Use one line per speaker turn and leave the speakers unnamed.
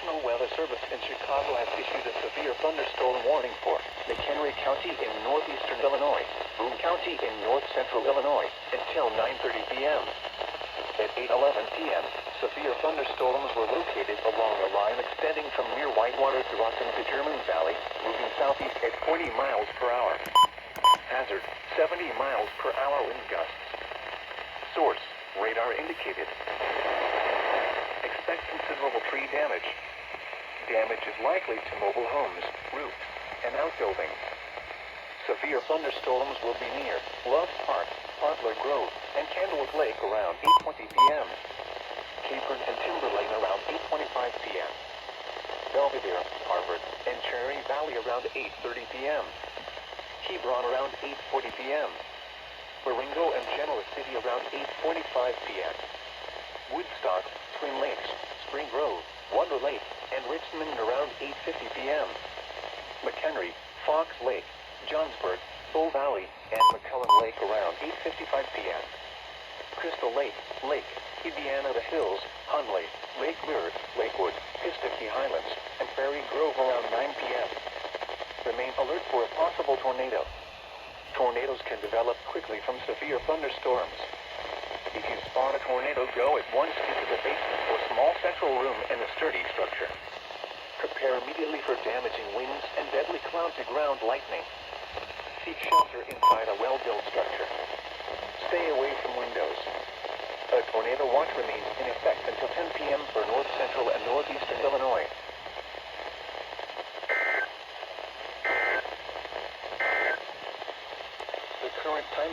National Weather Service in Chicago has issued a severe thunderstorm warning for McHenry County in northeastern Illinois, Boone County in north central Illinois, until 9:30 p.m. At 8:11 p.m., severe thunderstorms were located along a line extending from near Whitewater to Rockton to Germans Valley, moving southeast at 40 miles per hour. Hazard, 70 miles per hour wind gusts. Source, radar indicated. Expect considerable tree damage. Damage is likely to mobile homes, roofs, and outbuildings. Severe thunderstorms will be near Loves Park, Poplar Grove, and Candlewood Lake around 8:20 p.m. Capron and Timberlane around 8:25 p.m. Belvedere, Harvard, and Cherry Valley around 8:30 p.m. Hebron around 8:40 p.m. Baringo and Genoa City around 8:45 p.m. Woodstock, Twin Lakes, Spring Grove, Wonder Lake, and Richmond around 8:50 p.m. McHenry, Fox Lake, Johnsburg, Bull Valley, and McCullen Lake around 8:55 p.m. Crystal Lake, Lake, Indiana The Hills, Hunley, Lake Mirror, Lakewood, Pistakee Highlands, and Prairie Grove around 9 p.m. Remain alert for a possible tornado. Tornadoes can develop quickly from severe thunderstorms. If you spot a tornado, go at once into the basement or small central room in a sturdy structure. Prepare immediately for damaging winds and deadly cloud-to-ground lightning. Seek shelter inside a well-built structure. Stay away from windows. A tornado watch remains in effect until 10 p.m. for north central and northeastern Illinois. The current time